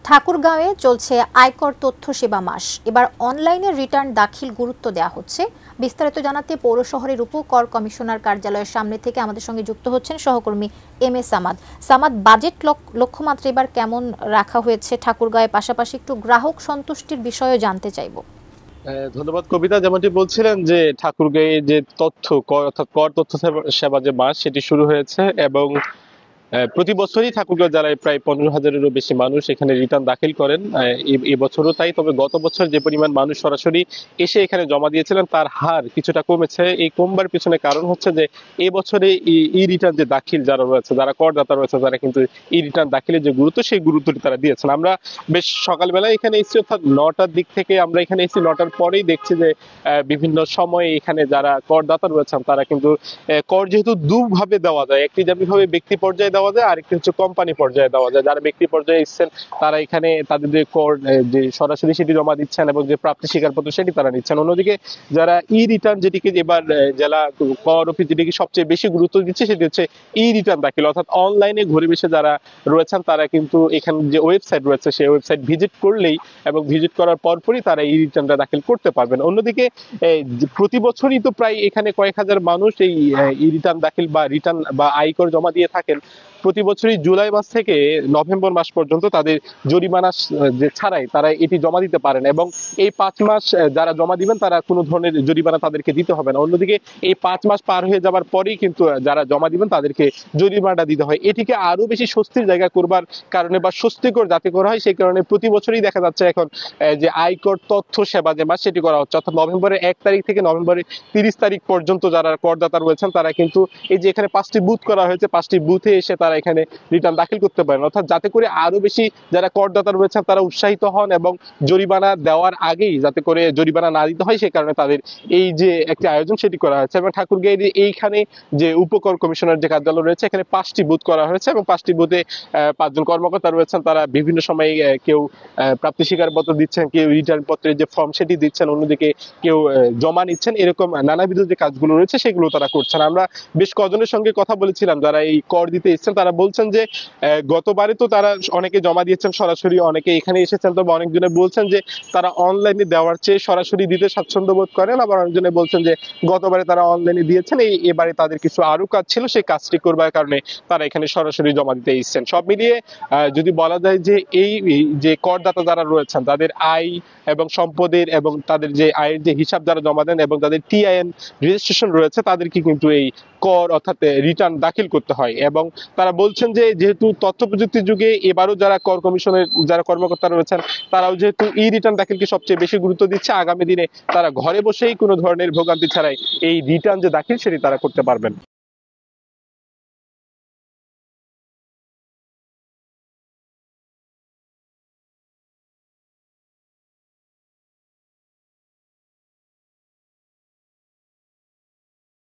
ঠাকুরগাঁওয়ে চলছে আয়কর তথ্য সেবা মাস। এবার অনলাইনে রিটার্ন দাখিল গুরুত্ব দেওয়া হচ্ছে। বিস্তারিত জানাতে পৌর শহরের উপকর কমিশনার কার্যালয়ের সামনে থেকে আমাদের সঙ্গে যুক্ত হচ্ছেন সহকর্মী M A Samad. Samad, budget লক্ষ্যমাত্রা এবার কেমন রাখা হয়েছে ঠাকুরগাঁওয়ে, পাশাপাশি একটু গ্রাহক সন্তুষ্টির বিষয়েও জানতে চাইব। ধন্যবাদ কবিতা। যেমনটি বলছিলেন যে ঠাকুরগাঁয়ে যে তথ্য অর্থাৎ কর তথ্য সেবা যে মাস সেটি শুরু হয়েছে এবং প্রতি বছরই ঠাকুরগাঁও জেলায় প্রায় 15,000-এরও বেশি মানুষ এখানে রিটার্ন দাখিল করেন। এবছরও তাই। তবে গত বছর যে পরিমাণ মানুষ সরাসরি এসে এখানে জমা দিয়েছিলেন তার হার কিছুটা কমেছে। এই কমবার পিছনে কারণ হচ্ছে যে এবছরে ই রিটার্ন যে দাখিল যারা রয়েছে, যারা করদাতা রয়েছে, তারা কিন্তু ই রিটার্ন দাখিলের যে গুরুত্ব সেই গুরুত্বটি তারা দিয়েছেন। আমরা বেশ সকালবেলা এখানে এসেছি, অর্থাৎ 9টার দিক থেকে আমরা এখানে এসেছি। 9টার পরেই দেখছি যে বিভিন্ন সময়ে এখানে যারা করদাতা রয়েছেন তারা কিন্তু কর যেহেতু দুভাবে দেওয়া যায়, একটি যেভাবে ব্যক্তি পর্যায়ে দেওয়া যায়, আরেকটি হচ্ছে কোম্পানি পর্যায়ে দেওয়া যায়। যারা ব্যক্তি পর্যায়ে এসেছেন তারা এখানে তাদের যে কর যে সরাসরি সেটি জমা দিচ্ছেন এবং যে প্রাপ্তি স্বীকারপত্র সেটি তারা নিচ্ছেন। অন্যদিকে যারা ই রিটার্ন, যেটিকে এবার জেলা কর অফিস যেটিকে সবচেয়ে বেশি গুরুত্ব দিচ্ছে, সেটি হচ্ছে ই রিটার্ন দাখিল। অর্থাৎ অনলাইনে ঘুরে বেশে যারা রয়েছেন তারা কিন্তু এখানে যে ওয়েবসাইট রয়েছে সেই ওয়েবসাইট ভিজিট করলেই এবং ভিজিট করার পরপরই তারা ই রিটার্নটা দাখিল করতে পারবেন। অন্যদিকে প্রতি বছরই তো প্রায় এখানে কয়েক হাজার মানুষ এই ই রিটার্ন দাখিল বা রিটার্ন বা আয়কর জমা দিয়ে থাকেন। প্রতি বছরই জুলাই মাস থেকে নভেম্বর মাস পর্যন্ত তাদের জরিমানা যে ছাড়াই তারা এটি জমা দিতে পারেন এবং এই 5 মাস যারা জমা দিবেন তারা কোনো ধরনের জরিমানা তাদেরকে দিতে হবে না। অন্যদিকে এই 5 মাস পার হয়ে যাবার পরেই কিন্তু যারা জমা দিবেন তাদেরকে জরিমানাটা দিতে হয়। এটিকে আরো বেশি স্বস্তির জায়গা করবার কারণে বা স্বস্তিকর যাতে করা হয় সেই কারণে প্রতি বছরই দেখা যাচ্ছে এখন যে আয়কর তথ্য সেবা যে মাস সেটি করা হচ্ছে। অর্থাৎ নভেম্বরের 1 তারিখ থেকে নভেম্বরের 30 তারিখ পর্যন্ত যারা করদাতা রয়েছেন তারা কিন্তু এই যে এখানে 5টি বুথ করা হয়েছে, 5টি বুথে এসে তারা এখানে রিটার্ন দাখিল করতে পারেন। অর্থাৎ যাতে করে আরো বেশি যারা করদাতা রয়েছেন তারা উৎসাহিত হন এবং জরিমানা দেওয়ার আগেই যাতে করে জরিমানা না দিতে হয় সেই কারণে তাদের এই যে একটি আয়োজন সেটি করা হয়েছে। এবং ঠাকুরগাঁয়ের এইখানে যে উপকর কমিশনার যে কার্যালয় রয়েছে এখানে 5টি বুথ করা হয়েছে এবং 5টি বুথে 5 জন কর্মকর্তা রয়েছেন। তারা বিভিন্ন সময়ে কেউ প্রাপ্তি স্বীকারপত্র দিচ্ছেন, কেউ রিটার্ন পত্রের যে ফর্ম সেটি দিচ্ছেন, অন্যদিকে কেউ জমা নিচ্ছেন। এরকম নানাবিধ যে কাজগুলো রয়েছে সেগুলো তারা করছেন। আমরা বেশ কজনের সঙ্গে কথা বলেছিলাম যারা এই কর দিতে এসেছেন। তারা বলছেন যে গতবারে তো তারা অনেকে জমা দিয়েছেন সরাসরি, অনেকে এখানে এসেছেন, তবে অনেকজনে বলছেন যে তারা অনলাইনে দেওয়ার চেয়ে সরাসরি দিতে স্বাচ্ছন্দ্য বোধ করেন। আবার অনেকজনে বলছেন যে গতবারে তারা অনলাইনে দিয়েছেন, এবারে তাদের কিছু আরো কাজ ছিল সেই কাজটি করবার কারণে তারা এখানে সরাসরি জমা দিতে এসেছেন। সব মিলিয়ে যদি বলা যায় যে এই যে করদাতা যারা রয়েছেন তাদের আয় এবং সম্পদের এবং তাদের যে আয়ের যে হিসাব যারা জমা দেন এবং তাদের টিআইএন রেজিস্ট্রেশন রয়েছে তাদেরকে কিন্তু এই কর অর্থাৎ রিটার্ন দাখিল করতে হয়। এবং তারা বলছেন যে যেহেতু তথ্য প্রযুক্তির যুগে এবারও যারা কর কমিশনের যারা কর্মকর্তা রয়েছেন তারাও যেহেতু ই রিটার্ন দাখিলকে সবচেয়ে বেশি গুরুত্ব দিচ্ছে, আগামী দিনে তারা ঘরে বসেই কোনো ধরনের ভোগান্তি ছাড়াই এই রিটার্ন যে দাখিল সেটি তারা করতে পারবেন।